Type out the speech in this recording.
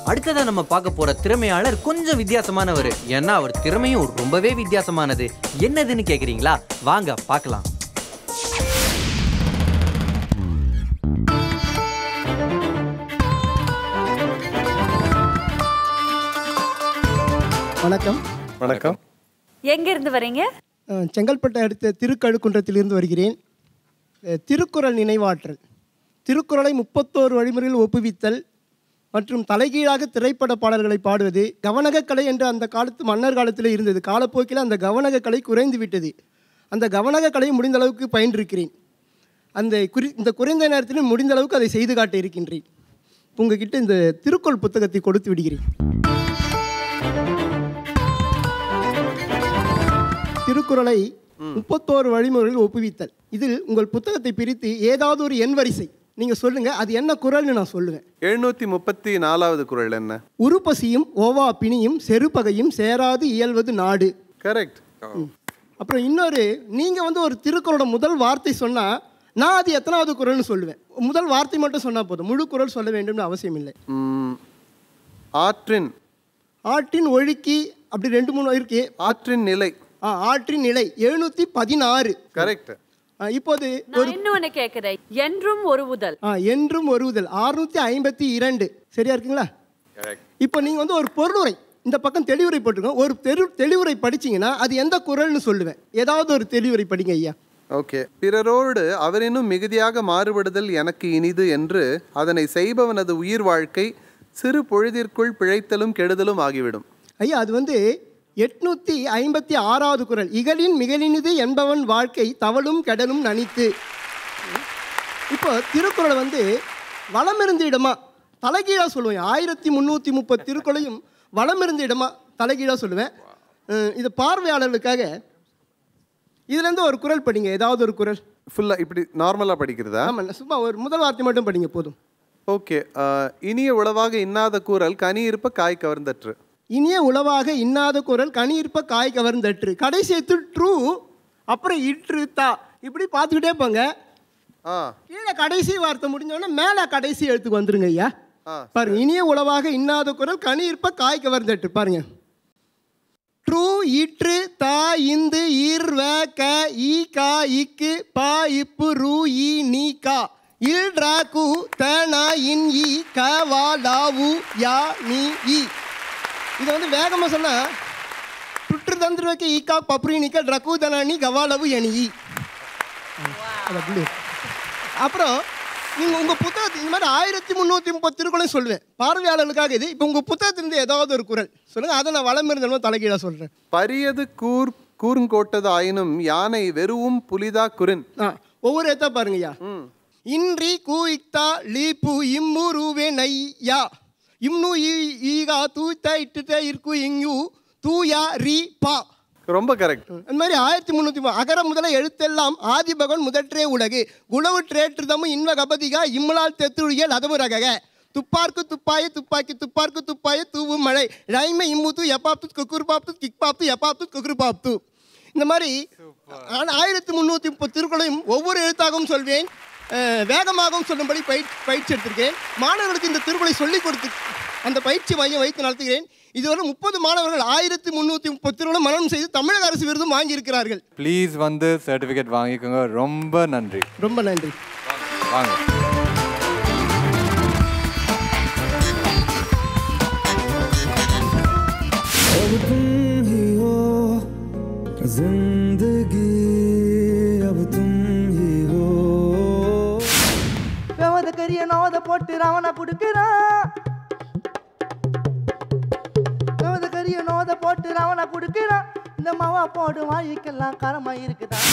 அடுத்ததா நம்ம பார்க்க போற திறமையாளர் கொஞ்சம் வித்தியாசமானவர். ஏன்னா அவர் திறமையும் ரொம்பவே வித்தியாசமானது. என்னதுன்னு கேக்குறீங்களா? வாங்க பார்க்கலாம். வணக்கம். வணக்கம். எங்க இருந்து வரீங்க? செங்கல்பட்டு அடுத்த திருக்கழுக்குன்றத்திலிருந்து வருகிறேன். திருக்குறள் நினைவாற்றல், திருக்குறளை 31 வழிமுறையில் ஒப்புவித்தல் மற்றும் தலைகீழாக திரைப்பட பாடல்களை பாடுவது கவனகக்கலை என்று அந்த காலத்து மன்னர் காலத்தில் இருந்தது. காலப்போக்கில் அந்த கவனகக்கலை குறைந்து விட்டது. அந்த கவனகக்கலையை முடிந்த அளவுக்கு பயின்றிருக்கிறேன். இந்த குறைந்த நேரத்திலும் முடிந்த அளவுக்கு அதை செய்து காட்ட இருக்கின்றேன். உங்ககிட்ட இந்த திருக்குறள் புத்தகத்தை கொடுத்து விடுகிறேன். திருக்குறளை 31 வழிமுறையில் ஒப்புவித்தல். இதில் உங்கள் புத்தகத்தை பிரித்து ஏதாவது ஒரு எண் வரிசை நீங்கள் சொல்லுங்க, அது என்ன குறள்னு நான் சொல்லுவேன். 734வது குறள் என்ன? உருப்பசியும் ஓவா பிணியும் செருப்பகையும் சேராது இயல்வது நாடு. கரெக்ட். அப்புறம் இன்னொரு, நீங்கள் ஒரு திருக்குறளோட முதல் வார்த்தை சொன்னால் நான் அது எத்தனாவது குறள்னு சொல்லுவேன். முதல் வார்த்தை மட்டும் சொன்னால் போதும், முழு குறள் சொல்ல வேண்டும்னு அவசியம் இல்லை. ஆற்றின் ஆற்றின் ஒழுக்கி அப்படி 2-3 இருக்கு. ஆற்றின் நிலை. ஆற்றின் நிலை 716. கரெக்ட். இப்போது இன்னொன்னு கேட்கிறேன். என்றும் ஒருவுதல். என்றும் ஒருவுதல் 652. சரியா இருக்குங்களா? இப்போ நீங்க ஒரு பொருளுரை இந்த பக்கம் தெளிவுரை போட்டுருக்கோம். ஒரு தெளிவுரை படிச்சீங்கன்னா அது எந்த குறள்னு சொல்லுவேன். ஏதாவது ஒரு தெளிவுரை படிங்க ஐயா. ஓகே. பிறரோடு அவரினும் மிகுதியாக மாறுபடுதல் எனக்கு இனிது என்று அதனை செய்பவனது உயிர் வாழ்க்கை சிறு பொழுதிற்குள் பிழைத்தலும் கெடுதலும் ஆகிவிடும். ஐயா, அது 856வது குறள். இகலின் மிகலினிது என்பவன் வாழ்க்கை தவளும் கெடலும் நனித்து. இப்போ திருக்குறளை வளமிருந்த இடமா தலைகீழாக சொல்லுவேன். 1330 திருக்குறளையும் வளமிருந்த இடமா தலைகீழாக சொல்லுவேன். இது பார்வையாளர்களுக்காக இதுலேருந்து ஒரு குறள் படிங்க. ஏதாவது ஒரு குறள் ஃபுல்லாக இப்படி நார்மலாக படிக்கிறதா? ஆமாம், சும்மா ஒரு முதல் வார்த்தை மட்டும் படிங்க போதும். ஓகே. இனிய உளவாக இன்னாத குறள் கனி இருப்ப காய் கவர்ந்தற்று. இனிய உளவாக இன்னாத குறள் கனி இருப்ப காய் கவர்ந்தற்று. கடைசி எடுத்து ட்ரூ, அப்புறம் இற்று தா, இப்படி பார்த்துக்கிட்டே போங்க. கீழே கடைசி வார்த்தை முடிஞ்சோடனே மேலே கடைசி எழுத்துக்கு வந்துருங்க ஐயா. பாருங்க, இனிய உளவாக இன்னாத குறள் கனி இருப்ப காய் கவர்ந்தற்று. பாருங்க, ட்ரூ இற்று தா இந்து ஈர் வ க ஈ கா இக்கு பா இப்பு ரூ ஈ நீ கா இல் ரா கு த நா இன் ஈ க வா லா வு யா நீ ஈ. இதை வேகமாக சொன்னால் சுற்று தந்திர வைக்க ஈக்கா பப்ரி நிக்க ட்ரக்கு தனானி கவாலவு எனி. அப்புறம் நீங்கள் உங்கள் புத்தகத்தை இந்த மாதிரி 1330 திருக்குறளையும் சொல்லுவேன் பார்வையாளர்களுக்காக. இது இப்போ உங்கள் புத்தகத்திலிருந்து ஏதாவது ஒரு குறள் சொல்லுங்கள், அதை நான் வளம் இருந்தாலும் தலைகீழாக சொல்கிறேன். பரியது கூர்ங்கோட்டது ஆயினும் யானை வெறுவும் புலிதா குரின். ஒவ்வொரு ஏத்தா பாருங்கய்யா. இன்றி கூ இக்தா லீப்பு இம்மு ரூவே நையா இம்னு ஈகா தூத்த இட்டு இருக்கு இங்கு தூயா ரீ பா. ரொம்ப கரெக்ட். அந்த மாதிரி 1330 அகர முதல எழுத்தெல்லாம் ஆதிபகன் முதற்றே உலகு குளவுற்றேற்றுதமும் இன்வ கபதிகா இம்மலால் தெத்துழியல் அதவு ரகக துப்பார்க்கு துப்பாய துப்பாக்கி துப்பார்க்கு துப்பாய தூவும் மழை ரைமை இம்முத்து எப்பாப்து குக்குரு பாப்து கிக் பாப்து எப்பாப்து குக்குரு பாப்து. இந்த மாதிரி 1330 திருக்குறளையும் ஒவ்வொரு எழுத்தாகவும் சொல்வேன். வேகமாகவும் சொல்லும்படி பயிற்சி எடுத்திருக்கேன். மாணவர்களுக்கு இந்த திருக்குறளை சொல்லிக் கொடுத்து அந்த பயிற்சி மையம் வைத்து நடத்துகிறேன். இதுவரை 30 மாணவர்கள் 1330 திருக்குறளை மனனம் செய்து தமிழக அரசு விருதும் வாங்கியிருக்கிறார்கள். ப்ளீஸ் சர்டிஃபிகேட் வாங்கிக்கோங்க. ரொம்ப நன்றி. ரொம்ப நன்றி. வாங்க. கரிய நோத போட்டு ராவண புடுக்கிறான். கரிய நோத போட்டு ராவண புடுக்கிறான். இந்த மாவா போடு வாய்க்கெல்லாம் காரமா இருக்குதான்.